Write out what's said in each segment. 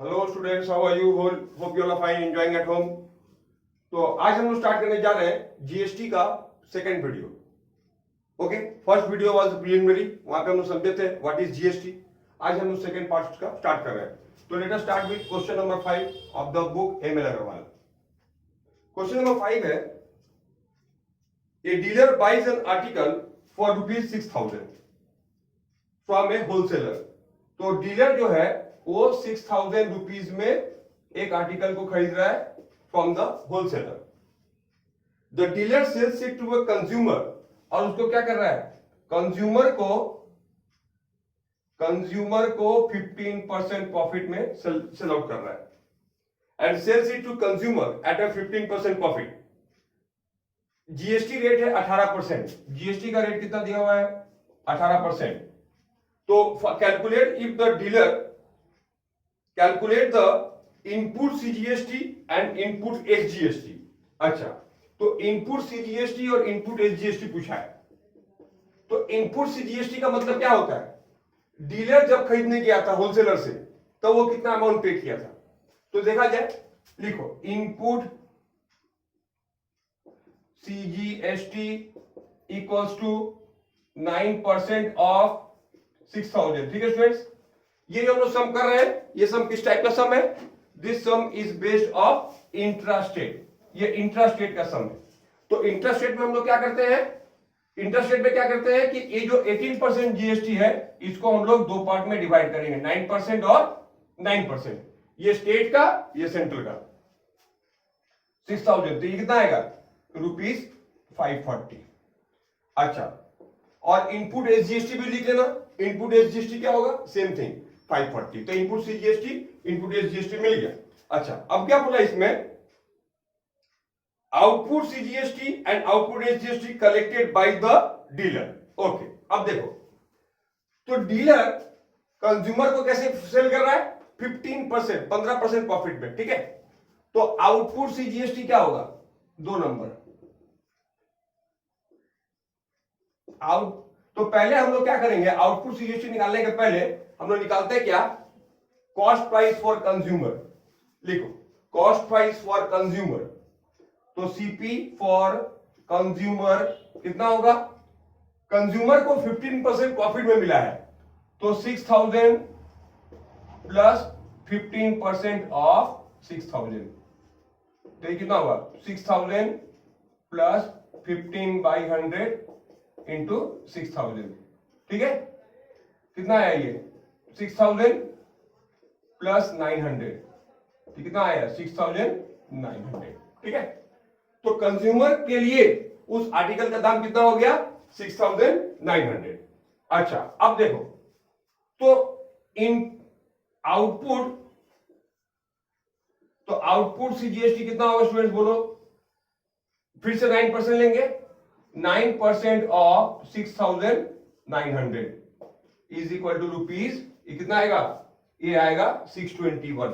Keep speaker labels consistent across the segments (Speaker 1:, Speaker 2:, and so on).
Speaker 1: Hello students, how are you? Hope you are fine, enjoying at home. तो आज हम लोग स्टार्ट करने जा रहे हैं जीएसटी का second video. Okay, first video was preliminary, वहां पे हम लोग समझे थे व्हाट इज जीएसटी। आज हम लोग सेकंड पार्ट का स्टार्ट कर रहे हैं। तो let us start with question number 5 of the book ML Agarwal. Question number 5 है, a dealer buys an article for ₹6,000 from a wholesaler. तो डीलर जो है वो 6,000 रुपीज में एक आर्टिकल को खरीद रहा है from the wholesaler. The dealer sells it to a consumer, और उसको क्या कर रहा है, कंज्यूमर को 15% प्रॉफिट में सेल आउट कर रहा है and sells it to consumer at a 15% profit. GST rate है 18%। जीएसटी का रेट कितना दिया हुआ है? 18%। तो calculate if the dealer calculate the input CGST and input SGST. अच्छा, तो इनपुट सीजीएसटी और इनपुट एसजीएसटी पूछा है। तो इनपुट सीजीएसटी का मतलब क्या होता है? डीलर जब खरीदने गया था होलसेलर से तो वो कितना अमाउंट पे किया था। तो देखा जाए, लिखो input CGST equals to 9% of 6,000। ठीक है स्टूडेंट्स, ये जो हम लोग सम कर रहे हैं, ये सम किस टाइप का सम है? This some is based of intrastate. ये इंट्रास्टेट का सम है। तो इंट्रास्टेट में हम लोग क्या करते हैं? इंट्रास्टेट में क्या करते हैं कि ये जो 18% जीएसटी है इसको हम लोग दो पार्ट में डिवाइड करेंगे, 9% और 9%। ये स्टेट का, ये सेंट्रल का। 6,000 तो ये कितना आएगा? ₹540। अच्छा, और इनपुट एसजीएसटी भी लिख लेना। इनपुट एसजीएसटी क्या होगा? Same thing 540। तो इनपुट सीजीएसटी इनपुट एसजीएसटी मिल गया। अच्छा, अब क्या बोला इसमें? Output CGST and output SGST collected by the dealer. Okay, अब देखो, तो डीलर कंज्यूमर को कैसे सेल कर रहा है? 15% प्रॉफिट में। ठीक है, तो आउटपुट सीजीएसटी क्या होगा? 2 नंबर आउट। तो पहले हम लोग क्या करेंगे, आउटपुट सीजीएसटी निकालने के पहले हम लोग निकालते हैं क्या? Cost price for consumer. लिखो कॉस्ट प्राइस फॉर कंज्यूमर। तो सीपी फॉर कंज्यूमर कितना होगा? कंज्यूमर को 15% प्रॉफिट में मिला है, तो 6,000 प्लस 15% ऑफ 6,000, तो ये कितना होगा? 6,000 प्लस 15/100 इंटू 6,000। ठीक है, कितना आया ये? 6,000 प्लस 900, तो कितना आया? 6,900। ठीक है, तो कंज्यूमर के लिए उस आर्टिकल का दाम कितना हो गया? 6,900। अच्छा, अब देखो, तो इन आउटपुट, तो आउटपुट से जीएसटी कितना होगा स्टूडेंट्स बोलो? फिर से 9% लेंगे। 9% of 6,900 is equal to rupees, ये कितना आएगा? ये आएगा 621।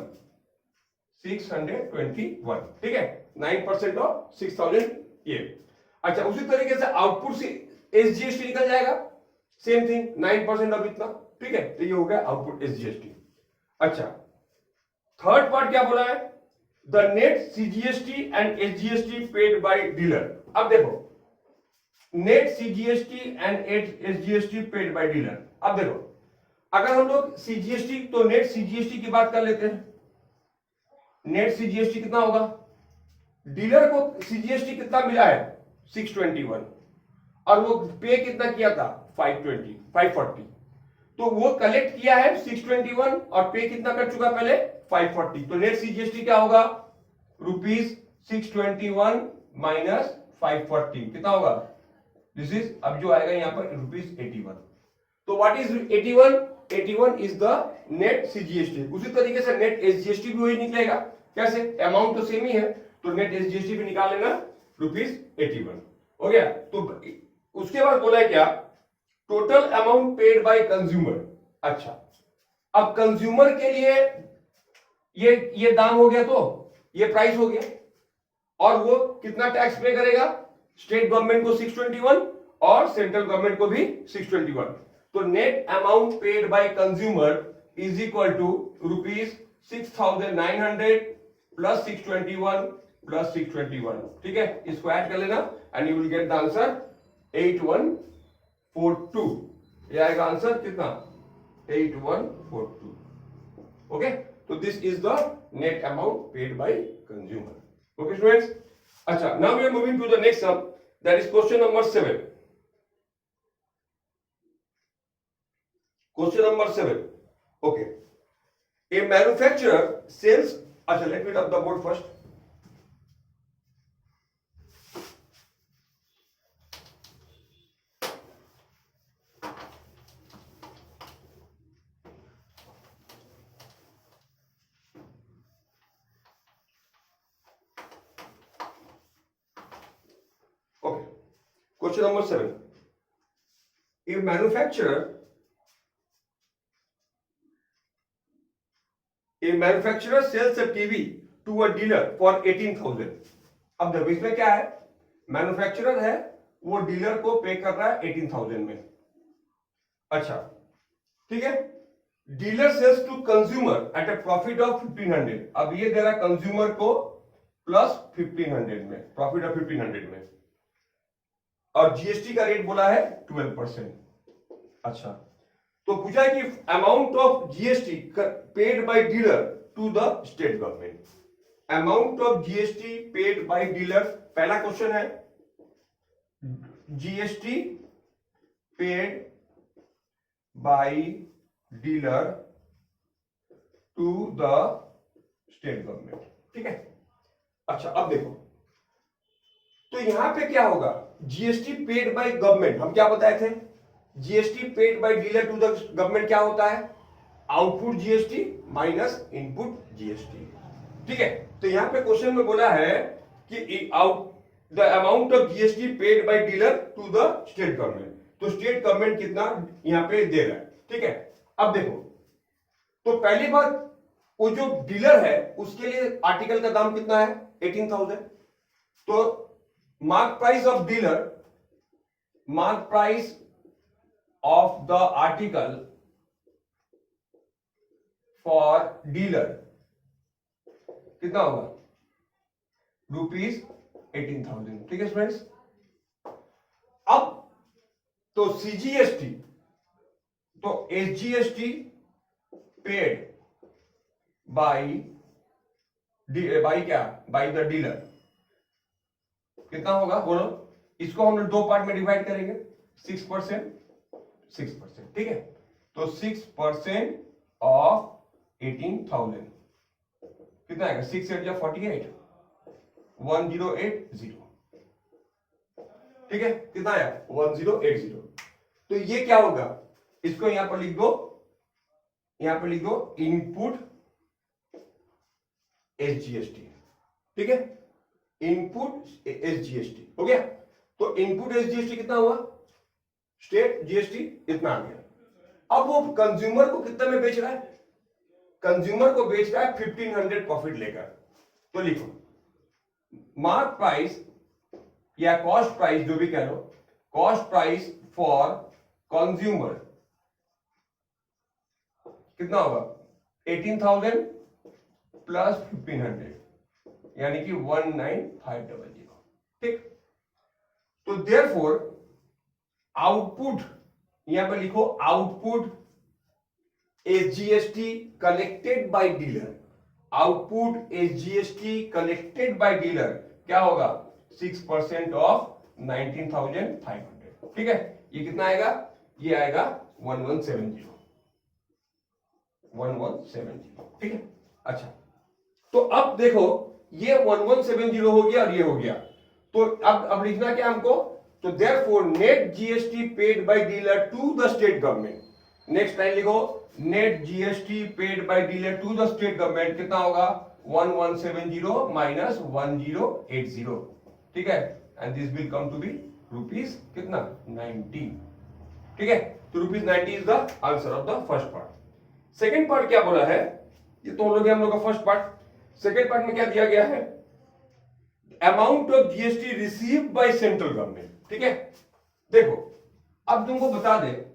Speaker 1: ठीक है, 9% ऑफ 6,000 ये। अच्छा, उसी तरीके से आउटपुट से एसजीएसटी निकल जाएगा, सेम थिंग 9% ऑफ इतना। ठीक है, तो ये हो गया आउटपुट एसजीएसटी। अच्छा, थर्ड पार्ट क्या बोला है? The net CGST and SGST paid by dealer. अब देखो, net CGST and SGST paid by dealer. अब देखो, अगर हम लोग सीजीएसटी, तो नेट सीजीएसटी की बात कर लेते हैं। नेट सीजीएसटी कितना होगा? डीलर को सीजीएसटी कितना मिला है? 621, और वो पे कितना किया था? 540। तो वो कलेक्ट किया है 621 और पे कितना कर चुका पहले? 540। तो नेट सीजीएसटी क्या होगा? ₹621 माइनस 540 कितना होगा? दिस इज, अब जो आएगा यहां पर ₹81। तो what is 81? 81 is the net CGST. उसी तरीके से नेट एसजीएसटी भी वही निकलेगा। कैसे? अमाउंट तो सेम ही है, तो नेट एसजीएसटी भी निकाल लेना, ₹81 हो गया। तो उसके बाद बोला है क्या? Total amount paid by consumer. अच्छा, अब कंज्यूमर के लिए ये दाम हो गया, तो ये प्राइस हो गया, और वो कितना टैक्स पे करेगा? स्टेट गवर्नमेंट को 621 और सेंट्रल गवर्नमेंट को भी 621। तो net amount paid by consumer is equal to 6900 plus 621 plus 621, ठीक है, इसको ऐड कर लेना and you will get the answer 8142। ये आएगा आंसर कितना? 8142। ओके, तो this is the net amount paid by consumer. Okay students, अच्छा, now we are moving to the next sum, that is question number 7। Question number 7, okay, a manufacturer sells, अच्छा, let me read the board first. Okay, question number 7. A manufacturer sells a TV to a dealer for 18,000. अब देखो इसमें क्या है, manufacturer है, वो dealer को पे कर रहा है 18,000 में। अच्छा, ठीक है, dealer sells to consumer at a profit of 1500। अब ये दे रहा है कंज्यूमर को प्लस 1500 में, प्रॉफिट ऑफ 1500 में, और जीएसटी का रेट बोला है 12%। अच्छा, तो पूछा है कि amount of GST paid by dealer to the state government. Amount of GST paid by dealer, पहला क्वेश्चन है GST paid by dealer to the state government, ठीक है। अच्छा, अब देखो, तो यहां पे क्या होगा, जीएसटी पेड बाय गवर्नमेंट, हम क्या बताए थे, GST paid by dealer to the government क्या होता है, output GST minus input GST, ठीक है। तो यहां पे क्वेश्चन में बोला है कि the amount of GST paid by dealer to the state government, तो स्टेट गवर्नमेंट कितना यहां पे दे रहा है, ठीक है। अब देखो, तो पहली बात, वो जो डीलर है उसके लिए आर्टिकल का दाम कितना है, 18,000। तो mark price of dealer, mark price of the article for dealer कितना होगा, ₹18,000, ठीक है फ्रेंड्स। अब तो सीजीएसटी, तो एसजीएसटी पेड बाय क्या, बाय द डीलर कितना होगा, बोलो। इसको हम लोग दो पार्ट में डिवाइड करेंगे, 6%, 6%, ठीक है। तो 6% ऑफ 18,000 कितना आएगा, 6 8 या 48, 1080, ठीक है, कितना आया, 1080। तो ये क्या होगा, इसको यहां पर लिख दो, यहां पर लिख दो इनपुट एसजीएसटी, ठीक है, इनपुट एसजीएसटी हो गया। तो इनपुट एसजीएसटी कितना हुआ, स्टेट जीएसटी इतना आ गया। अब वो कंज्यूमर को कितने में बेच रहा है, कंज्यूमर को बेच रहा है 1500 प्रॉफिट लेकर। तो लिखो मार्क प्राइस या कॉस्ट प्राइस, जो भी कह लो, कॉस्ट प्राइस फॉर कंज्यूमर कितना होगा, 18,000 प्लस 1500, यानी कि 19,500, ठीक। तो देयरफॉर आउटपुट, यहां पर लिखो output SGST collected by dealer, output SGST collected by dealer क्या होगा, 6% ऑफ 19,500, ठीक है। ये कितना आएगा, ये आएगा 1170, 1170, ठीक है। अच्छा, तो अब देखो ये 1170 हो गया और ये हो गया, तो अब लिखना क्या हमको, तो therefore net GST paid by dealer to the state government. Next line लिखो, net GST paid by dealer to the state government कितना होगा, 1170 माइनस 1080, ठीक है, and this will come to be rupees कितना, 90, ठीक है। तो ₹90 is the answer of the first part. Second part क्या बोला है, ये तो हम लोग का फर्स्ट पार्ट। सेकेंड पार्ट में क्या दिया गया है, amount of GST received by central government, ठीक है। देखो अब तुमको बता दे,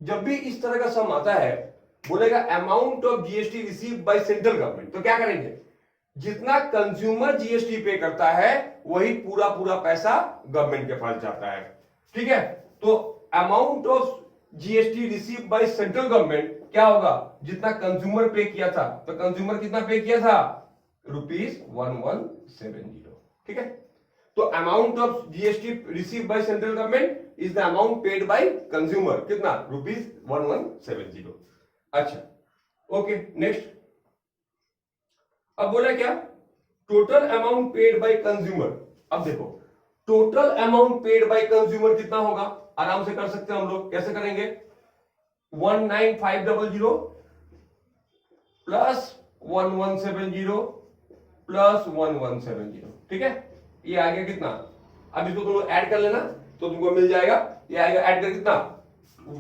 Speaker 1: जब भी इस तरह का सम आता है, बोलेगा amount of GST receive by central government, तो क्या करेंगे, जितना कंज्यूमर जीएसटी पे करता है वही पूरा पूरा पैसा गवर्नमेंट के पास जाता है। ठीक है, तो amount of GST receive by central government क्या होगा, जितना कंज्यूमर पे किया था, तो कंज्यूमर कितना पे किया था, ₹1170। ठीक है, तो amount of GST receive by central government is the amount paid by consumer, कितना, ₹1170। अच्छा, ओके, नेक्स्ट। अब बोला क्या, total amount paid by consumer. अब देखो total amount paid by consumer कितना होगा, आराम से कर सकते हैं हम लोग, कैसे करेंगे, 19500 प्लस 1170 प्लस 1170। ठीक है, ये आ गया कितना, अभी तो तुम ऐड कर लेना तो तुमको मिल जाएगा, ये आएगा ऐड कर कितना,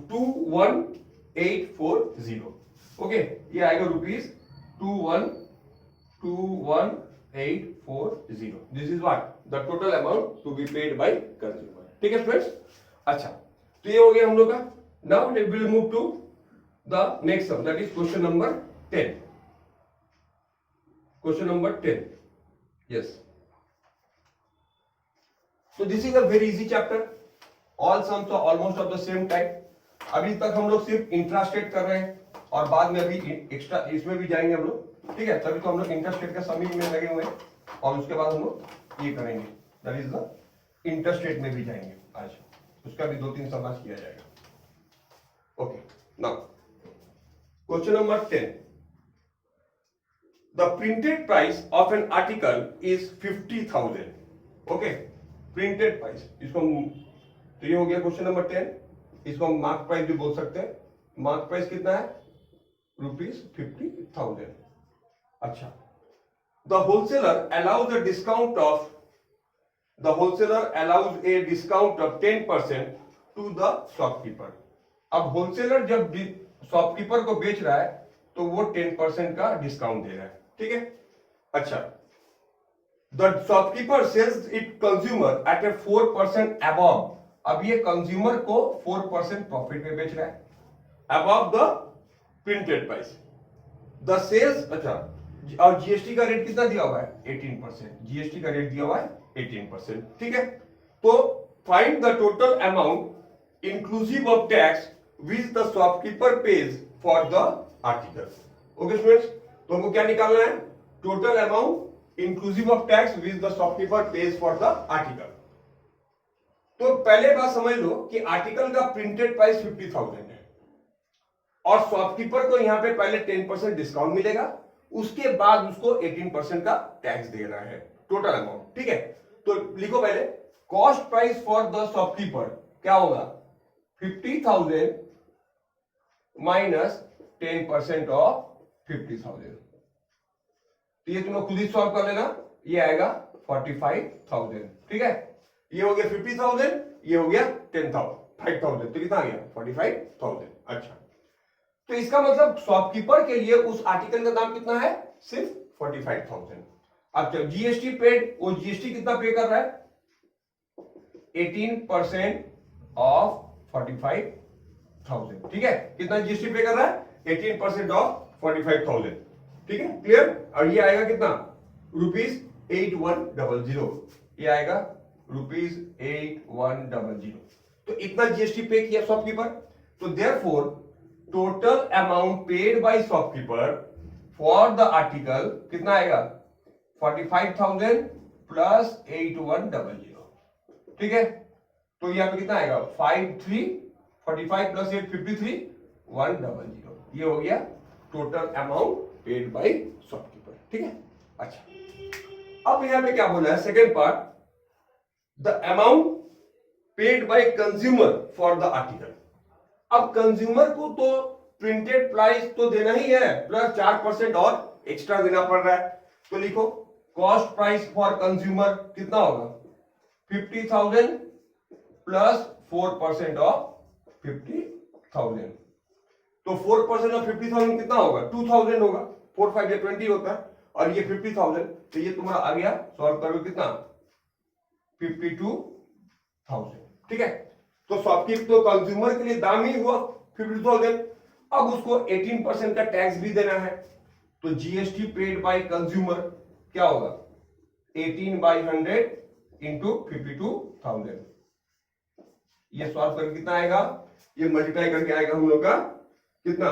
Speaker 1: 21840। ओके, ये आएगा ₹21840। This is what the total amount to be paid by consumer. ठीक है फ्रेंड्स, अच्छा, तो ये हो गया हम लोग का। Now we will move to the next sum, that is question number 10। Question number 10, yes. So this is a very easy chapter. All sums are almost of the same type. अभी तक हम लोग सिर्फ इंट्रास्टेट कर रहे हैं और बाद में अभी एक्स्ट्रा इसमें भी जाएंगे हम लोग। ठीक है, तभी तो हम लोग इंट्रास्टेट का समी में लगे हुए हैं और उसके बाद हम लोग ये करेंगे, दैट इज द इंटरस्टेट में भी जाएंगे आज, उसका भी 2-3 सम आज किया जाएगा। Okay, now question number 10। The printed price of an article is 50,000. Okay, printed price, इसको तो ये हो गया क्वेश्चन नंबर 10। इसको हम मार्क प्राइस भी बोल सकते हैं। मार्क प्राइस कितना है, ₹50,000। अच्छा, the wholesaler allows a discount of, the wholesaler allows a discount of 10% to the shopkeeper. अब होलसेलर जब शॉपकीपर को बेच रहा है तो वो 10% का डिस्काउंट दे रहा है। ठीक है, अच्छा, The shopkeeper sells it consumer at a 4% above. अब ये कंज्यूमर को 4% प्रॉफिट में बेच रहा है, above the printed price. The sales, अच्छा, और जीएसटी का रेट कितना दिया हुआ है, 18%। जीएसटी का रेट दिया हुआ है 18%। ठीक है, तो find the total amount inclusive of tax which the shopkeeper page for the article. Okay students, तो हमको क्या निकालना है, total amount inclusive of tax which the shopkeeper page for the article. तो पहले बात समझ लो कि आर्टिकल का प्रिंटेड प्राइस 50,000 है और शॉपकीपर को यहां पे पहले 10% डिस्काउंट मिलेगा, उसके बाद उसको 18% का टैक्स दे रहा है, टोटल अमाउंट। ठीक है, तो लिखो पहले, cost price for the shopkeeper क्या होगा, 50,000 माइनस 10% ऑफ 50,000। तो ये तुम लोग खुद ही सॉल्व कर लेना, ये आएगा 45,000। ठीक है, ये हो गया 50,000, ये हो गया 5,000, तो कितना आ गया 45,000। अच्छा, तो इसका मतलब शॉपकीपर के लिए उस आर्टिकल का दाम कितना है, सिर्फ 45,000। अब जब जीएसटी पेड, वो जीएसटी कितना पे कर रहा है, 18% ऑफ 45,000। ठीक है, कितना जीएसटी पे कर रहा है, 18% ऑफ 45,000। ठीक है, क्लियर। और ये आएगा कितना, ₹8100। ये आएगा ₹8100। तो इतना जीएसटी पे किया शॉपकीपर, तो therefore total amount paid by shopkeeper for the article कितना आएगा, 45,000 प्लस 8100। ठीक है, तो यहाँ पे कितना आएगा, 45 प्लस 8 53 100। ये हो गया total amount paid by shopkeeper. ठीक है, अच्छा, अब यहां पे क्या बोला है, second part, the amount paid by consumer for the article. अब कंज्यूमर को तो प्रिंटेड प्राइस तो देना ही है, प्लस 4% और एक्स्ट्रा देना पड़ रहा है। तो लिखो, कॉस्ट प्राइस फॉर कंज्यूमर कितना होगा, 50,000 प्लस 4% ऑफ 50,000। तो 4% ऑफ 50,000 कितना होगा, 2,000 होगा, 4 5 20 होता है, और ये 50,000, तो ये तुम्हारा आ गया सॉल्व करोगे कितना, 52,000। ठीक है, तो शॉपकीपर तो कंज्यूमर के लिए दाम ही हुआ 50,000 अब उसको 18% का टैक्स भी देना है, तो जीएसटी पेड बाय कंज्यूमर क्या होगा 18/100 इंटू 52,000। ये सॉल्व करके कितना आएगा, ये मल्टीप्लाई करके आएगा हम लोग का कितना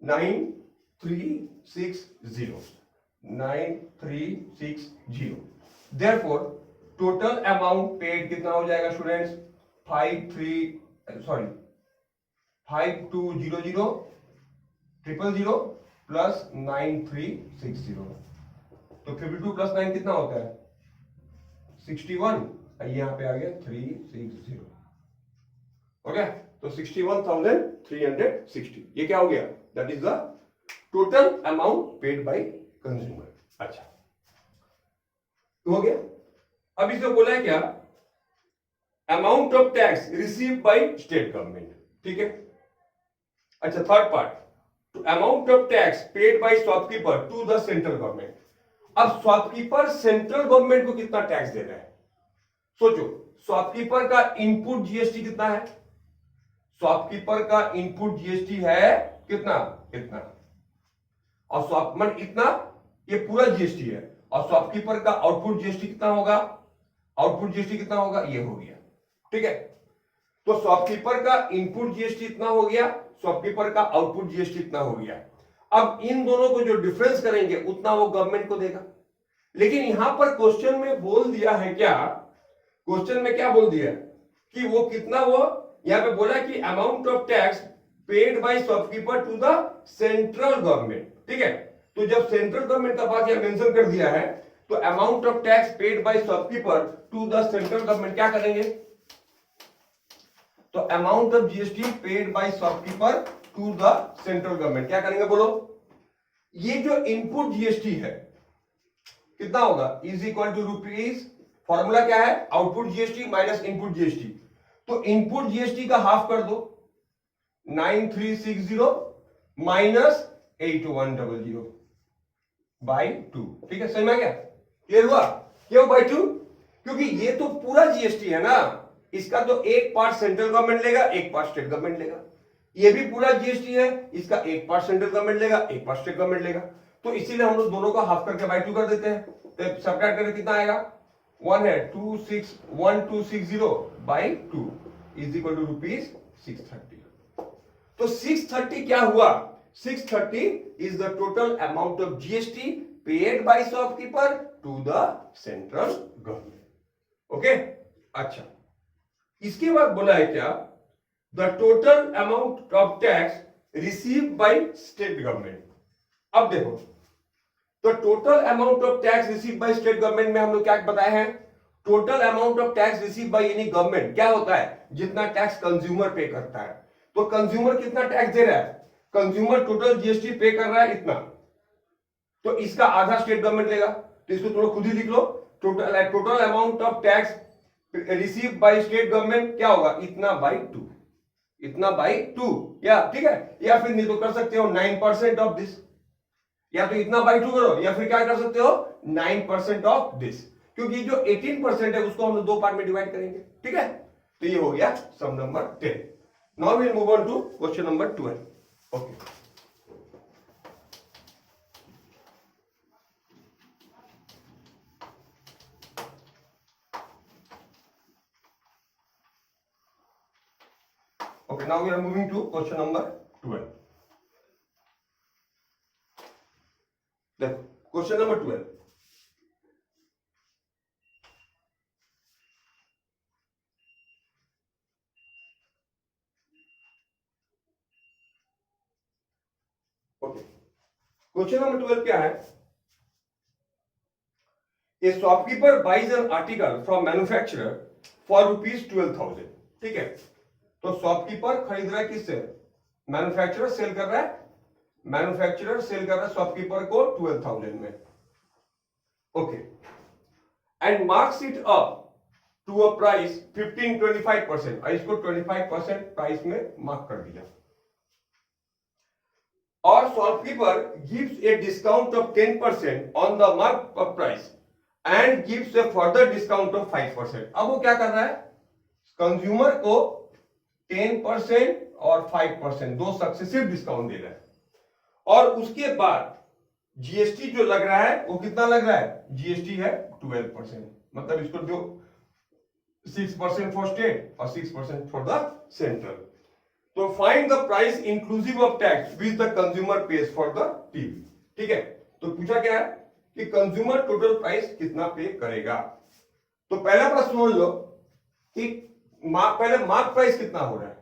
Speaker 1: 9360। देयरफॉर टोटल अमाउंट पेड कितना हो जाएगा स्टूडेंट्स 5200 प्लस 9360। तो 52 प्लस 9 कितना होता है 61, यहां पे आ गया 360 हो गया, तो 61,360 ये क्या हो गया, that is the total amount paid by consumer. अच्छा तो हो गया। अब इसमें बोला है क्या, amount of tax receive by state government, ठीक है। अच्छा थर्ड पार्ट, तो amount of tax paid by shopkeeper to the central government. अब शॉपकीपर सेंट्रल गवर्नमेंट को कितना टैक्स दे रहा है, सोचो शॉपकीपर का इनपुट जीएसटी कितना है, शॉपकीपर का इनपुट जीएसटी है कितना इतना, और शॉपमैन इतना, ये पूरा जीएसटी है, और शॉपकीपर का आउटपुट जीएसटी कितना होगा, आउटपुट जीएसटी कितना होगा ये हो गया, ठीक है। तो शॉपकीपर का इनपुट जीएसटी इतना हो गया, शॉपकीपर का आउटपुट जीएसटी इतना हो गया। अब इन दोनों को जो डिफरेंस करेंगे उतना वो गवर्नमेंट को देगा। लेकिन यहां पर क्वेश्चन में बोल दिया है क्या, क्वेश्चन में क्या बोल दिया कि वो कितना, वो यहां पे बोला कि amount of tax paid by shopkeeper to the central government, ठीक है। तो जब सेंट्रल गवर्नमेंट का बात यहां मेंशन कर दिया है, तो amount of tax paid by shopkeeper to the central government क्या करेंगे, तो amount of GST paid by shopkeeper to the central government क्या करेंगे बोलो, ये जो इनपुट जीएसटी है कितना होगा is equal to rupees, formula क्या है output GST minus input GST, तो इनपुट जीएसटी का हाफ कर दो 9360 माइनस 8100 बाई 2, ठीक है, समझ में आ गया, क्लियर हुआ, क्यों बाई 2, क्योंकि ये तो पूरा जीएसटी है ना, इसका तो एक पार्ट सेंट्रल गवर्नमेंट लेगा एक पार्ट स्टेट गवर्नमेंट लेगा, ये भी पूरा जीएसटी है, इसका एक पार्ट सेंट्रल गवर्नमेंट लेगा एक पार्ट स्टेट गवर्नमेंट लेगा, तो इसीलिए हम लोग दोनों का हाफ करके बाई 2 कर देते हैं, तो सबट्रैक्ट करके कितना आएगा 1 है 1260 by 2 is equal to rupees 630। तो 630 क्या हुआ, 630 is the total amount of GST paid by shopkeeper to the central government, okay. अच्छा इसके बाद बोला है क्या, the total amount of tax receive by state government. अब देखो, तो total amount of tax receive by state government में हम लोग क्या बताए हैं, total amount of tax receive by any government क्या होता है, जितना टैक्स कंज्यूमर पे करता है। तो कंज्यूमर कितना टैक्स दे रहा है, कंज्यूमर टोटल जीएसटी पे कर रहा है इतना, तो इसका आधा स्टेट गवर्नमेंट लेगा, तो इसको थोड़ा खुद ही लिख लो, total amount of tax receive by state government क्या होगा इतना बाई 2, इतना बाई 2, या ठीक है, या फिर नहीं तो कर सकते हो 9% ऑफ दिस, या तो इतना बाई 2 करो, या फिर क्या कर सकते हो 9% ऑफ दिस, क्योंकि जो 18% है उसको हम लोग दो पार्ट में डिवाइड करेंगे, ठीक है। तो ये हो गया sum number 10। Now we will move on to question number 12, okay. Okay, now we are moving to question number 12. The question number 12. Okay. Question number 12 क्या है? A shopkeeper buys an article from manufacturer for rupees 12,000. ठीक है? तो shopkeeper खरीद रहा है किससे, manufacturer cell कर रहा है, मैन्युफैक्चरर सेल कर रहा है शॉपकीपर को 12,000 में, okay, and marks it up to a price 15-25%, इसको 25% प्राइस में मार्क कर दिया, और shopkeeper gives a discount of 10% on the mark of price and gives a further discount of 5%। अब वो क्या कर रहा है, कंज्यूमर को 10% और 5%, दो सक्सेसिव डिस्काउंट दे रहा है। और उसके बाद जीएसटी जो लग रहा है वो कितना लग रहा है, जीएसटी है 12%, मतलब इसको जो 6% फॉर स्टेट और 6% फॉर द सेंट्रल। तो find the price inclusive of tax which the consumer page for the TV. ठीक है, तो पूछा क्या है कि कंज्यूमर टोटल प्राइस कितना पे करेगा। तो पहला प्रश्न समझ लो कि पहले मार्क प्राइस कितना हो रहा है,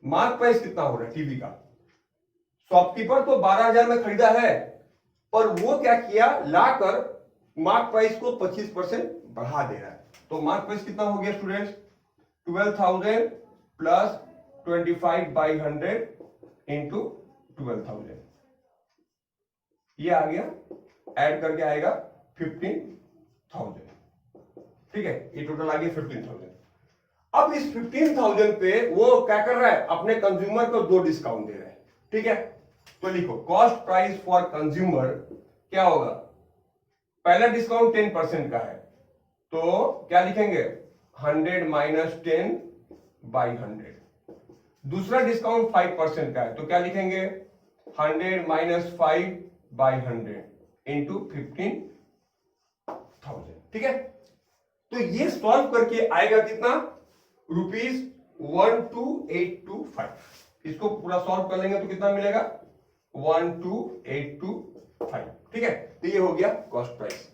Speaker 1: मार्क प्राइस कितना हो रहा है टीवी का। शॉपकीपर तो 12,000 में खरीदा है, पर वो क्या किया, लाकर मार्क प्राइस को 25% बढ़ा दे रहा है। तो मार्क प्राइस कितना हो गया स्टूडेंट्स, 12,000 प्लस 25/100 इंटू 12,000, ये आ गया, ऐड करके आएगा 15,000। ठीक है, ये टोटल आ गया 15,000। अब इस 15,000 पे वो क्या कर रहा है, अपने कंज्यूमर को 2 डिस्काउंट दे रहा है। ठीक है, तो लिखो कॉस्ट प्राइस फॉर कंज्यूमर क्या होगा, पहला डिस्काउंट 10% का है, तो क्या लिखेंगे 100 माइनस 10/100। दूसरा डिस्काउंट 5% का है, तो क्या लिखेंगे 100 माइनस 5/100 इंटू 15,000। ठीक है, तो ये सॉल्व करके आएगा कितना, ₹12825। इसको पूरा सॉल्व कर लेंगे तो कितना मिलेगा, 12825। ठीक है, तो ये हो गया cost price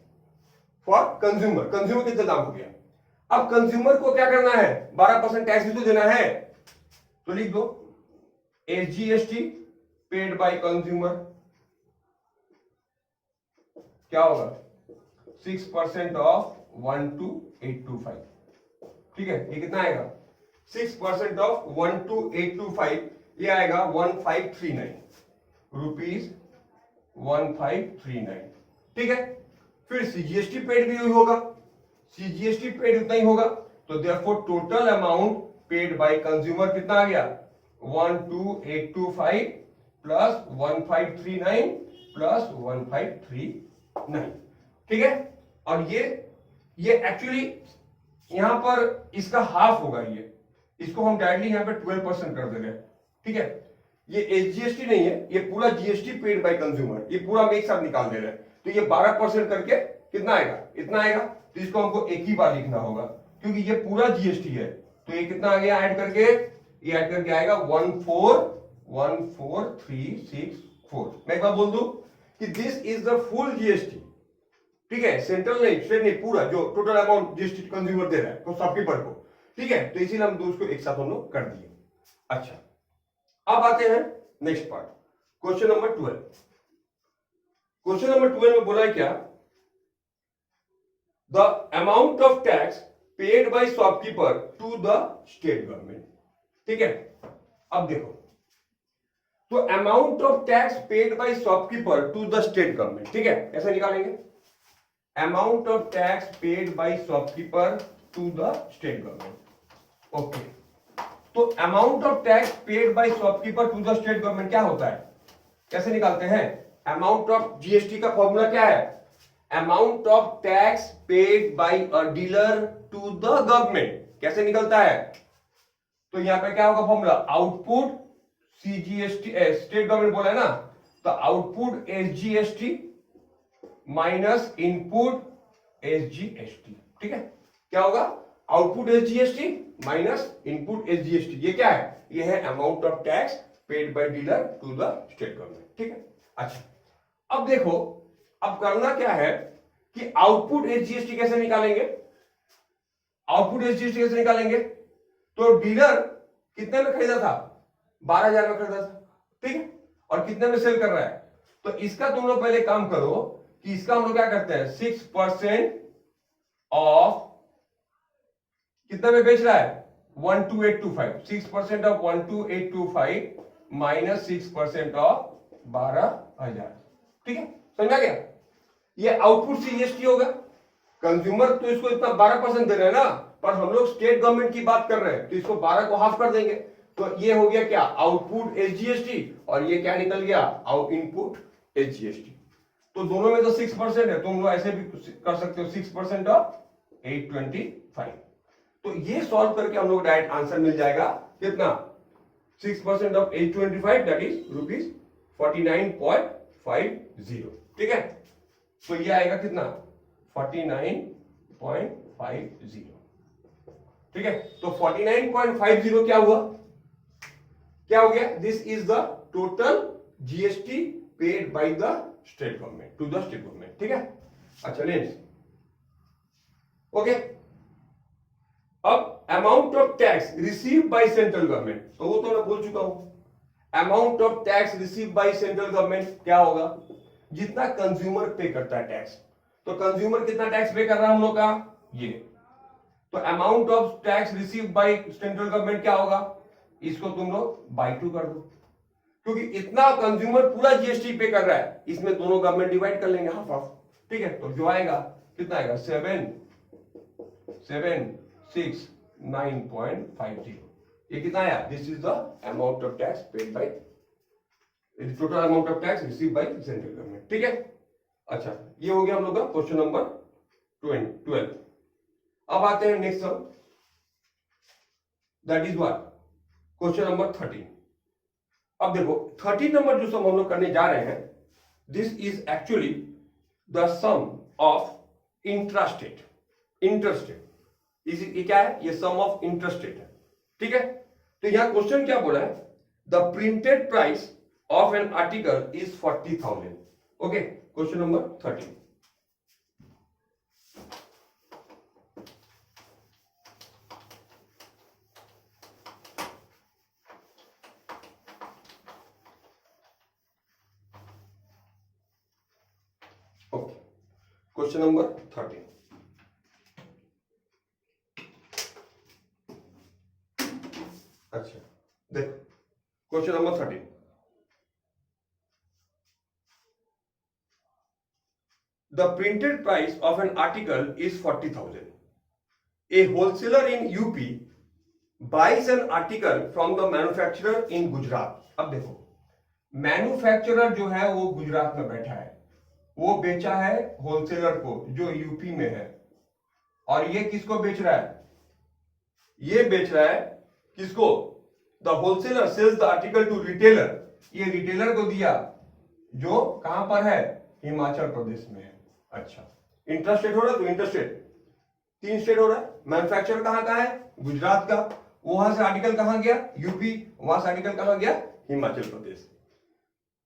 Speaker 1: for consumer. Consumer कितना दाम हो गया। अब कंज्यूमर को क्या करना है, 12% टैक्स भी तो देना है, तो लिख दो एसजीएसटी पेड बाय कंज्यूमर क्या होगा, 6% ऑफ 12825। ठीक है, ये कितना आएगा, 6% ऑफ 12825, ये आएगा 1539 रुपीज 1539। ठीक है, फिर सीजीएसटी पेड भी होगा, सीजीएसटी पेड उतना ही होगा, तो therefore total amount paid by consumer कितना आ गया, 12825 प्लस 1539 प्लस 1539। ठीक है, और ये एक्चुअली यहां पर इसका हाफ होगा, ये इसको हम डायरेक्टली यहां पे 12% कर दे रहे हैं। ठीक है, ये एसजीएसटी नहीं है, ये पूरा जीएसटी पेड बाय कंज्यूमर, ये पूरा हम एक साथ निकाल दे रहे हैं। तो ये 12% करके कितना आएगा, इतना आएगा, तो इसको हमको एक ही बार लिखना होगा क्योंकि ये पूरा जीएसटी है। तो ये कितना आ गया ऐड करके, ये ऐड करके आएगा 1414364। मैं एक बार बोल दूं कि this is the full GST. ठीक है, सेंट्रल नहीं, स्टेट नहीं, पूरा जो टोटल अमाउंट जीएसटी कंज्यूमर दे रहा है तो शॉपकीपर को। ठीक है, तो इसीलिए हम दोस्त को एक साथ हम लोग कर दिए। अच्छा, अब आते हैं next part, question number 12। Question number 12 में बोला है क्या, the amount of tax paid by shopkeeper to the state government. ठीक है, अब देखो, तो amount of tax paid by shopkeeper to the state government. ठीक है, कैसे निकालेंगे, amount of tax paid by shopkeeper to the state government. Okay, तो amount of tax paid by shopkeeper to the state government क्या होता है, कैसे निकालते हैं, अमाउंट ऑफ जीएसटी का फॉर्मूला क्या है, amount of tax paid by a dealer to the government. कैसे निकलता है, तो यहां पे क्या होगा formula, output CGST, state government बोला है ना, तो output SGST minus input SGST. ठीक है, क्या होगा, output SGST minus input SGST. ये क्या है, ये है amount of tax paid by dealer to the state government. ठीक है, अच्छा, अब देखो, अब करना क्या है कि आउटपुट एसजीएसटी कैसे निकालेंगे, आउटपुट एसजीएसटी कैसे निकालेंगे, तो डीलर कितने में खरीदा था, 12,000 में खरीदा था। ठीक है, और कितने में सेल कर रहा है, तो इसका तुम लोग पहले काम करो कि इसका हम लोग क्या करते हैं, 6% ऑफ कितने में बेच रहा है, 12825, 6% ऑफ 12825 माइनस 6% ऑफ 12,000। ठीक है, समझा गया, ये आउटपुट सीजीएसटी होगा। कंज्यूमर तो इसको इतना 12% दे रहे हैं ना, पर हम लोग स्टेट गवर्नमेंट की बात कर रहे हैं, तो इसको 12 को हाफ कर देंगे, तो ये हो गया क्या, आउटपुट एसजीएसटी, और ये क्या निकल गया, आउट इनपुट एसजीएसटी। तो दोनों में तो 6% है, तुम लोग ऐसे भी कर सकते हो, 6% ऑफ 825। तो ये सॉल्व करके हम लोग डायरेक्ट आंसर मिल जाएगा कितना, 6% of 825 दैट इज रुपीज 49.50। ठीक है, तो ये आएगा कितना 49.50। ठीक है, तो 49.50 क्या हुआ, क्या हो गया, this is the total GST paid by the state government to the state government. ठीक है, अच्छा नेक्स्ट, ओके। अब amount of tax receive by central government, तो वो तो मैं बोल चुका हूं, amount of tax receive by central government क्या होगा, जितना कंज्यूमर पे करता है टैक्स, तो कंज्यूमर कितना टैक्स पे कर रहा है हम लोग का, ये, तो amount of tax receive by central government क्या होगा, इसको तुम लोग बाय 2 कर दो, क्योंकि इतना कंज्यूमर पूरा जीएसटी पे कर रहा है, इसमें दोनों गवर्नमेंट डिवाइड कर लेंगे हाफ हाफ। ठीक है, तो जो आएगा कितना आएगा 7,6,9.50, ये कितना आया, this is the amount of tax paid bye, total amount of tax receive by central government. ठीक है, अच्छा ये हो गया हम लोग का क्वेश्चन नंबर 12। अब आते हैं next sum, that is what, question number 13। अब देखो 13 नंबर जो सम हम लोग करने जा रहे हैं, this is actually the sum of intrastate. Interstate ये क्या है, ये सम ऑफ इंटरस्टेट है। ठीक है, तो यहां क्वेश्चन क्या बोला है, the printed price of an article is 40,000। Okay, question number 13। Okay, question number 13। अच्छा देखो question number 13, the printed price of an article is 40,000। A wholesaler in UP buys an article from the manufacturer in Gujarat. अब देखो manufacturer जो है वो गुजरात में बैठा है, वो बेचा है होलसेलर को जो यूपी में है, और ये किसको बेच रहा है, ये बेच रहा है किसको, the wholesaler sells the article to retailer, ये रिटेलर को दिया जो कहां पर है, हिमाचल प्रदेश में है। अच्छा, इंटरस्टेट हो रहा है, तो इंटरस्टेट 3 स्टेट हो रहा है, मैन्युफैक्चरर कहां का है, गुजरात का, वहां से आर्टिकल कहां गया, यूपी, वहां से आर्टिकल कहां गया, हिमाचल प्रदेश।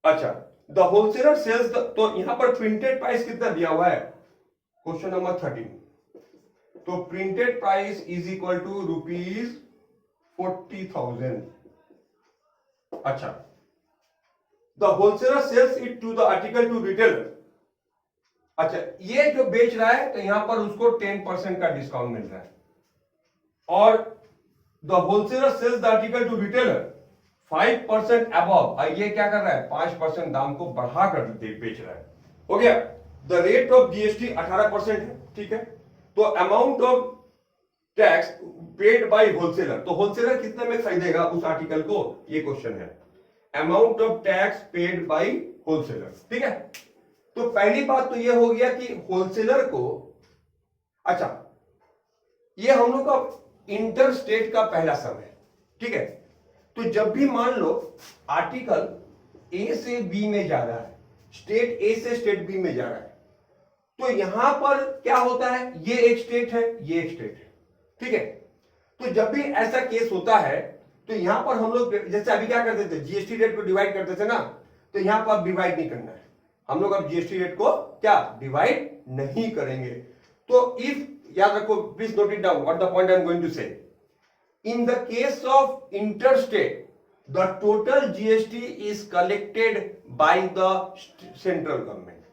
Speaker 1: अच्छा, द होलसेलर सेल्स, तो यहां पर प्रिंटेड प्राइस कितना दिया हुआ है, क्वेश्चन नंबर 13, तो printed price is equal to rupees 40,000। अच्छा, the wholesaler sells it to the article to retailer. अच्छा, ये जो बेच रहा है तो यहां पर उसको 10% का डिस्काउंट मिल रहा है, और the wholesaler sells the article to retailer 5% above, ये क्या कर रहा है, 5% दाम को बढ़ाकर बेच रहा है। हो गया, द रेट ऑफ जीएसटी 18% है। ठीक है, तो amount of tax paid by wholesaler, तो होलसेलर कितने में खरीदेगा उस आर्टिकल को, ये क्वेश्चन है, amount of tax paid by wholesaler. ठीक है, तो पहली बात तो ये हो गया कि होलसेलर को, अच्छा ये हम लोग का इंटर स्टेट का पहला सम है। ठीक है, तो जब भी मान लो आर्टिकल ए से बी में जा रहा है, स्टेट ए से स्टेट बी में जा रहा है, तो यहां पर क्या होता है, ये एक स्टेट है, ये एक स्टेट है। ठीक है, तो जब भी ऐसा केस होता है तो यहां पर हम लोग जैसे अभी क्या करते थे, जीएसटी रेट को डिवाइड करते थे ना, तो यहां पर डिवाइड नहीं करना है, हम लोग अब जीएसटी रेट को क्या डिवाइड नहीं करेंगे। तो इफ, याद रखो, please note it down what the point I am going to say, in the case of interstate the total GST is collected by the central government.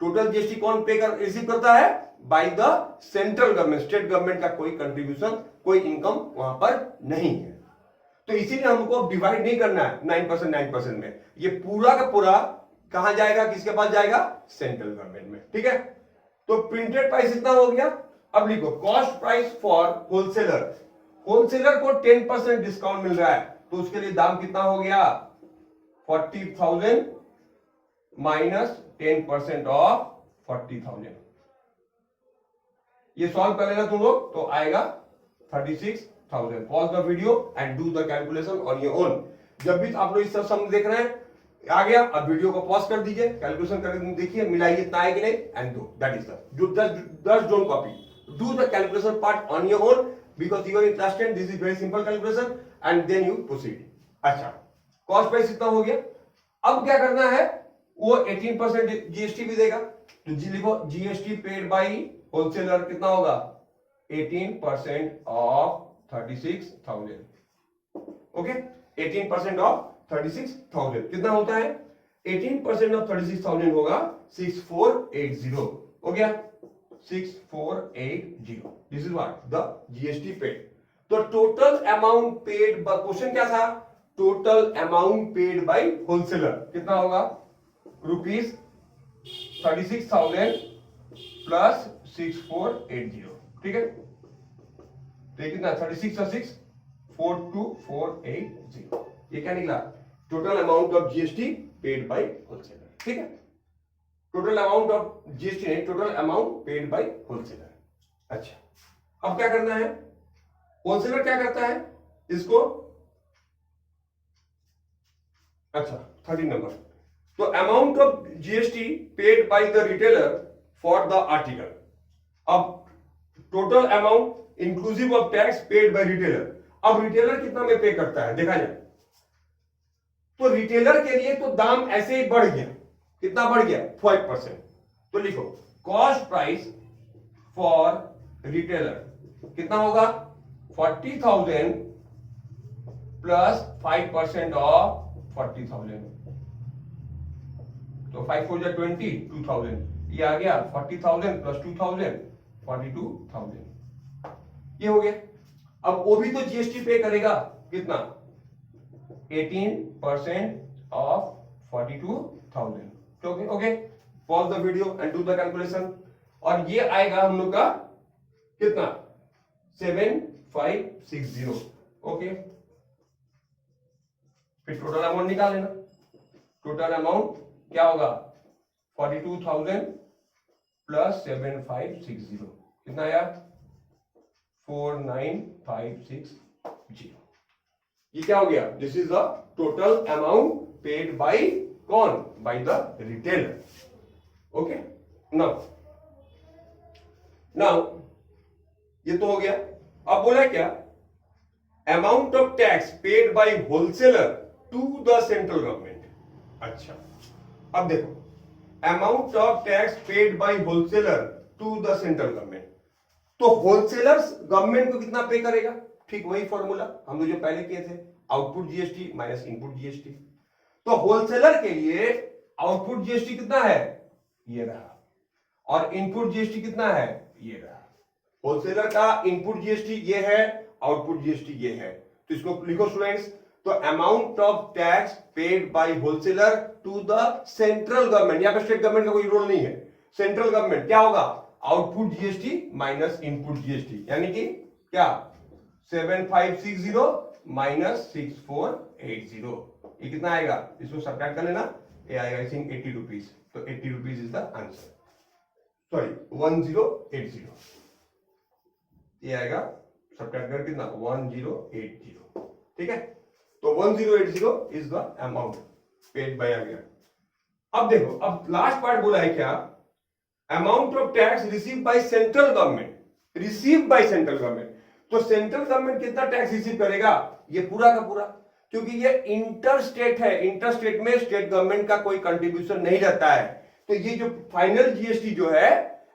Speaker 1: Total GST कौन पे कर रिसीव करता है, by the central government, state government का कोई contribution, कोई income वहां पर नहीं है। तो इसीलिए हमको डिवाइड नहीं करना है 9% में, ये पूरा का पूरा कहां जाएगा, किसके पास जाएगा, सेंट्रल गवर्नमेंट में। ठीक है, तो प्रिंटेड प्राइस इतना हो गया। अब लिखो cost price for wholesaler, wholesaler को 10% डिस्काउंट मिल रहा है, तो उसके लिए दाम कितना हो गया, 40,000 माइनस 10% ऑफ 40,000। ये सॉल्व कर लेना तुम लोग, तो आएगा 36,000। Pause the video and do the calculation on your own. जब भी आप लोग इस सब सम देख रहे हैं आ गया, अब वीडियो को पॉज कर दीजिए, कैलकुलेशन करके देखिए मिलाइए इतना है कि नहीं, and do that is the don't copy, do the calculation part on your own because you are in class 10, this is very simple calculation and then you proceed. अच्छा, कॉस्ट प्राइस इतना हो गया, अब क्या करना है, वो 18% जीएसटी भी देगा, तो जी लिखो जीएसटी पेड बाई होलसेलर कितना होगा, 18% ऑफ 36,000, ओके 18% ऑफ 36,000 कितना होता है, 18% ऑफ 36,000 होगा 6480, हो गया 6480, this is what the GST paid. तो टोटल अमाउंट पेड, क्वेश्चन क्या था, total amount paid by wholesaler कितना होगा, रुपीज 36,000 प्लस 6480, ठीक है, तो कितना 36 और 6 42480, ये क्या निकला, total amount of GST paid by wholesaler, ठीक है, टोटल अमाउंट ऑफ जीएसटी नहीं, total amount paid by wholesaler. अच्छा, अब क्या करना है, होलसेलर क्या करता है इसको, अच्छा 13 नंबर, तो amount of GST paid by the retailer for the article, अब total amount inclusive of tax paid by retailer, अब रिटेलर कितना में पे करता है देखा जाए, तो रिटेलर के लिए तो दाम ऐसे ही बढ़ गया, कितना बढ़ गया 5%, तो लिखो कॉस्ट प्राइस फॉर रिटेलर कितना होगा 40,000 प्लस 5% ऑफ 40,000, तो 5 4 20, 2,000, ये आ गया 40,000 प्लस 2,000 42,000, ये हो गया। अब वो भी तो जीएसटी पे करेगा कितना, 18% of 42,000, okay okay, pause the video and do the calculation, और ये आएगा हम लोग का कितना 7560, ओके, फिर टोटल अमाउंट निकाल लेना, टोटल अमाउंट क्या होगा 42,000 प्लस 7560 कितना आया 49,560, ये क्या हो गया, this is the total amount paid by कौन, by the retailer, okay. Now ये तो हो गया, अब बोला क्या, amount of tax paid by wholesaler to the central government. अच्छा, अब देखो amount of tax paid by wholesaler to the central government, तो होलसेलर्स गवर्नमेंट को कितना पे करेगा, ठीक वही फॉर्मूला हम लोग जो पहले किए थे, output GST minus input GST, तो होलसेलर के लिए आउटपुट जीएसटी कितना है, ये रहा, और इनपुट जीएसटी कितना है, ये रहा, होलसेलर का इनपुट जीएसटी ये है, आउटपुट जीएसटी ये है, तो इसको लिखो स्टूडेंट्स, तो amount of tax paid by wholesaler to the central government, यहां पे स्टेट गवर्नमेंट का कोई रोल नहीं है, सेंट्रल गवर्नमेंट क्या होगा, output GST minus input GST, यानी कि क्या 7560 माइनस 6480, ये कितना आएगा, इसको सब्ट्रैक्ट कर लेना, ये आएगा आई थिंक 80 रुपीज, तो 80 rupees is the answer, sorry 1080, ये आएगा सब्ट्रैक्ट कर कितना 1080, ठीक है, तो 1080 is the amount paid by आ गया। अब देखो, अब लास्ट पार्ट बोला है क्या, amount of tax receive by central government, receive by central government, तो सेंट्रल गवर्नमेंट कितना टैक्स रिसीव करेगा, ये पूरा का पूरा, क्योंकि ये इंटर स्टेट है, इंटर स्टेट में स्टेट गवर्नमेंट का कोई कंट्रीब्यूशन नहीं रहता है, तो ये जो फाइनल जीएसटी जो है,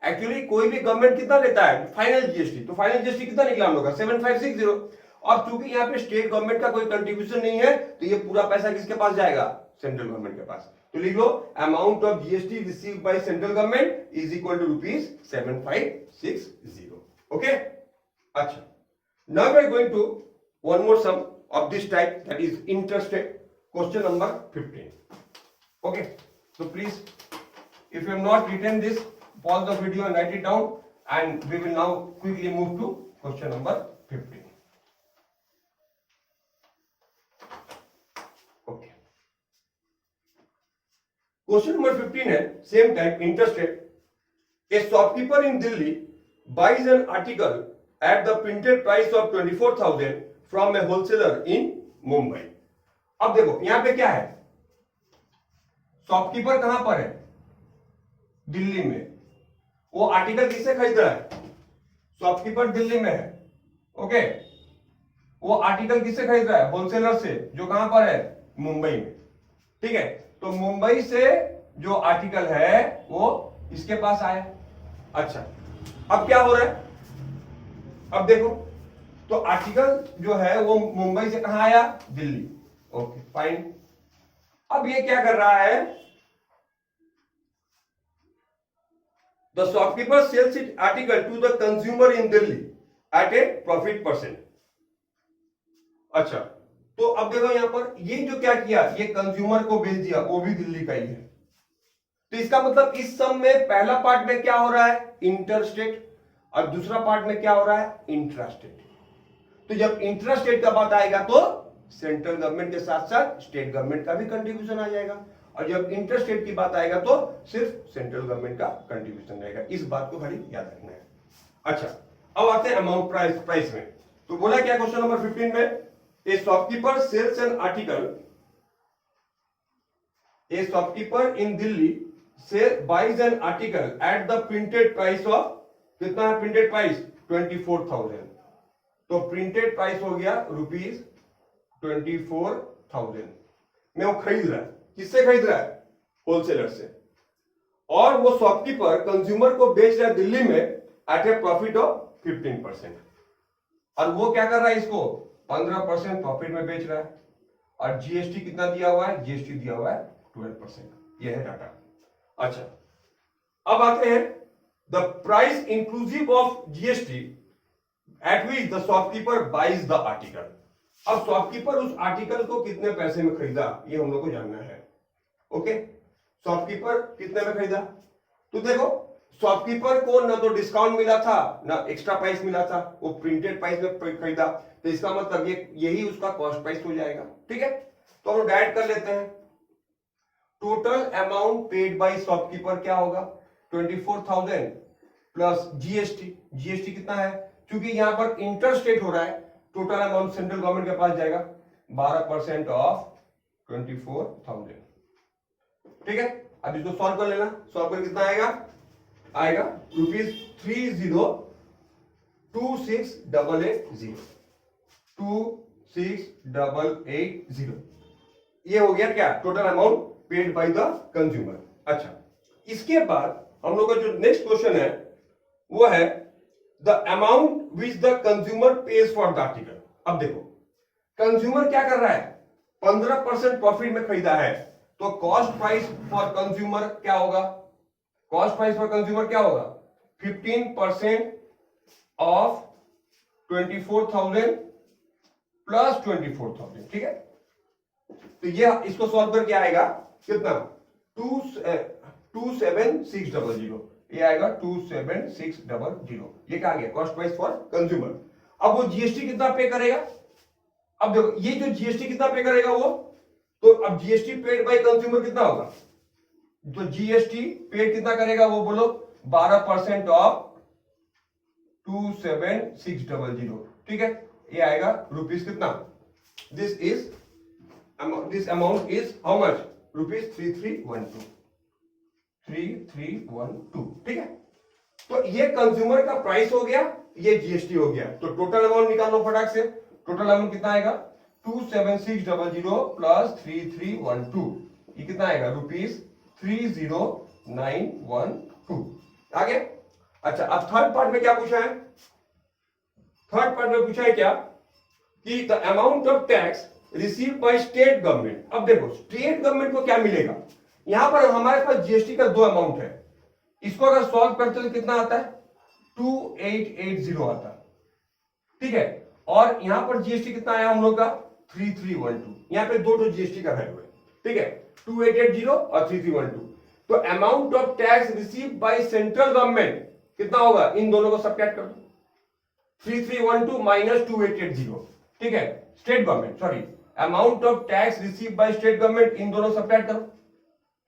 Speaker 1: एक्चुअली कोई भी गवर्नमेंट कितना लेता है फाइनल जीएसटी, तो फाइनल जीएसटी कितना निकला हम लोग का 7560, और चूंकि यहाँ पे स्टेट गवर्नमेंट का कोई कंट्रीब्यूशन नहीं है, तो ये पूरा पैसा किसके पास जाएगा, सेंट्रल गवर्नमेंट के पास, तो लिख लो amount of GST received by central government is equal to rupees 7560, okay. अच्छा, now we are going to one more sum of this type, that is interested, question number 15, okay, so please if you have not written this, pause the video and write it down, and we will now quickly move to question number 15, okay, question number 15 है same type, interested, a shopkeeper in Delhi buys an article at the printed price of 24,000 from a wholesaler in Mumbai. अब देखो यहां पे क्या है, shopkeeper कहां पर है, दिल्ली में। वो आर्टिकल किससे खरीद रहा है, शॉपकीपर दिल्ली में है, ओके। वो आर्टिकल किससे खरीद रहा है, होलसेलर से, जो कहां पर है, मुंबई में, ठीक है। तो मुंबई से जो आर्टिकल है वो इसके पास आया। अच्छा, अब क्या हो रहा है, अब देखो, तो आर्टिकल जो है वो मुंबई से कहां आया, दिल्ली, ओके फाइन। अब ये क्या कर रहा है, the shopkeeper sells it article to the consumer in Delhi at a profit percent. अच्छा, तो अब देखो यहां पर ये जो क्या किया, ये कंज्यूमर को बेच दिया, वो भी दिल्ली का ही है। तो इसका मतलब इस सम में पहला पार्ट में क्या हो रहा है, इंटरस्टेट, और दूसरा पार्ट में क्या हो रहा है, इंट्रास्टेट। तो जब इंट्रास्टेट का बात आएगा तो सेंट्रल गवर्नमेंट के साथ साथ स्टेट गवर्नमेंट का भी कंट्रीब्यूशन आ जाएगा, और जब इंटरस्टेट की बात आएगा तो सिर्फ सेंट्रल गवर्नमेंट का कंट्रीब्यूशन रहेगा। इस बात को खाली याद रखना है। अच्छा, अब आते हैं अमाउंट प्राइस में। तो बोला क्या क्वेश्चन नंबर 15 में, a shopkeeper sells an article, a shopkeeper in Delhi से buys an article at the printed price of, कितना है प्रिंटेड प्राइस, 24,000। तो प्रिंटेड प्राइस हो गया रुपीज 24,000 में वो खरीद रहा है। किससे खरीद रहा है, होलसेलर से। और वो शॉपकीपर कंज्यूमर को बेच रहा है दिल्ली में एट ए प्रॉफिट ऑफ 15%। और वो क्या कर रहा है, इसको 15% प्रॉफिट में बेच रहा है। और जीएसटी कितना दिया हुआ है, जीएसटी दिया हुआ है 12%। यह है डाटा। अच्छा, अब आते हैं the price inclusive of GST at which the shopkeeper buys the article. अब शॉपकीपर उस आर्टिकल को कितने पैसे में खरीदा, ये हम लोग को जानना है, ओके। शॉपकीपर कितने में खरीदा, तो देखो शॉपकीपर को ना तो डिस्काउंट मिला था ना एक्स्ट्रा प्राइस मिला था, वो प्रिंटेड प्राइस में खरीदा। तो इसका मतलब यही उसका कॉस्ट प्राइस हो जाएगा, ठीक है। तो हम डायरेक्ट कर लेते हैं, total amount paid by shopkeeper क्या होगा, 24,000 प्लस जीएसटी। जीएसटी कितना है, क्योंकि यहां पर इंटरस्टेट हो रहा है, टोटल अमाउंट सेंट्रल गवर्नमेंट के पास जाएगा 12% ऑफ 24,000, ठीक है। अब इसको सॉल्व कर लेना, सॉल्व कर कितना आएगा, आएगा रुपीज 30268880, 268880। ये हो गया क्या, total amount paid by the consumer. अच्छा, इसके बाद हम लोग का जो नेक्स्ट क्वेश्चन है वो है the amount which the consumer page for the article. अब देखो कंज्यूमर क्या कर रहा है, 15% प्रॉफिट में खरीदा है, तो कॉस्ट प्राइस फॉर कंज्यूमर क्या होगा, कॉस्ट प्राइस फॉर कंज्यूमर क्या होगा, 15% ऑफ 24,000 प्लस 24,000, ठीक है। तो ये इसको सॉल्व करके आएगा कितना, 27,600, ये आएगा 27,600। ये क्या आ गया, कॉस्ट प्राइस फॉर कंज्यूमर। अब वो जीएसटी कितना पे करेगा, अब देखो ये जो जीएसटी कितना पे करेगा वो, तो अब जीएसटी पेड बाय कंज्यूमर कितना होगा, तो जीएसटी पेड कितना करेगा वो बोलो, 12% ऑफ 27,600, ठीक है। ये आएगा रुपीस कितना, this amount is how much, rupees 3312, ठीक है। तो ये कंज्यूमर का प्राइस हो गया, ये जीएसटी हो गया। तो टोटल अमाउंट निकालो फटाक से, टोटल अमाउंट कितना आएगा, 27,600 प्लस 3312, ये कितना आएगा, रुपीस 30,912, आगे। अच्छा, अब थर्ड पार्ट में क्या पूछा है, थर्ड पार्ट में पूछा है क्या कि the amount of tax receive by state government. अब देखो स्टेट गवर्नमेंट को क्या मिलेगा, यहां पर हमारे पास जीएसटी का दो अमाउंट है, इसको अगर सॉल्व करते तो कितना आता है, 2880 आता है, ठीक है। और यहां पर जीएसटी कितना आया हम लोग का, 3312। यहां पे दो जीएसटी का वैल्यू है, ठीक है, 2880 और 3312। तो amount of tax receive by central government कितना होगा, इन दोनों को सब्ट्रैक्ट कर दो, 3312 माइनस 2880, ठीक है। State government, sorry, amount of tax receive by state government, इन दोनों सब्ट्रैक्ट करो,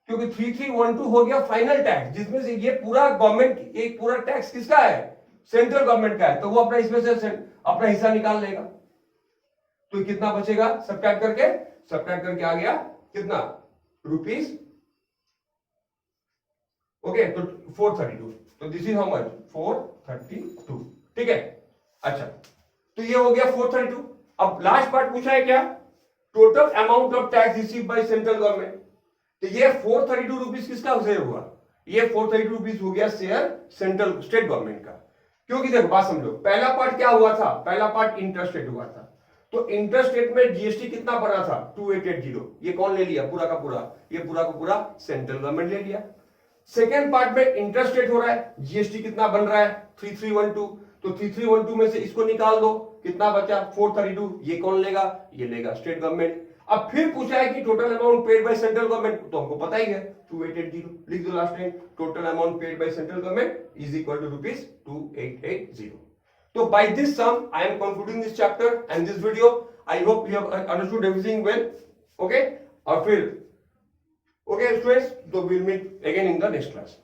Speaker 1: क्योंकि 3312 हो गया फाइनल टैक्स, जिसमें से ये पूरा गवर्नमेंट, एक पूरा टैक्स किसका है, सेंट्रल गवर्नमेंट का है, तो वो अपना इसमें से अपना हिस्सा निकाल लेगा। तो कितना बचेगा, सब्ट्रैक्ट करके सब्ट्रैक्ट करके आ गया कितना रुपीज, ओके तो 432, तो दिस इज हाउ मच 432, ठीक है। अच्छा तो ये हो गया 432। अब लास्ट पार्ट पूछा है क्या, total amount of tax receive by central government. तो ये 432 रुपीज किसका शेयर हुआ, ये 432 रुपीज हो गया शेयर सेंट्रल स्टेट गवर्नमेंट का। क्योंकि देखो बात समझो, पहला पार्ट क्या हुआ था, पहला पार्ट इंटरेस्ट रेट हुआ था, तो इंटरेस्ट रेट में जीएसटी कितना बना था 2880, ये कौन ले लिया पूरा का पूरा, ये पूरा का पूरा सेंट्रल गवर्नमेंट ले लिया। सेकेंड पार्ट में इंटरेस्ट रेट हो रहा है, जीएसटी कितना बन रहा है 3312, तो 3312 में से इसको निकाल दो, कितना बचा 432, ये कौन लेगा, ये लेगा स्टेट गवर्नमेंट। अब फिर पूछा है कि total amount paid by central government, तो हमको पता ही है 2880, लिख दो last time, total amount paid by central government is equal to rupees 2880। तो by this sum I am concluding this chapter and this video. I hope you have understood everything well. Okay, और फिर okay students, so we'll meet again in the next class.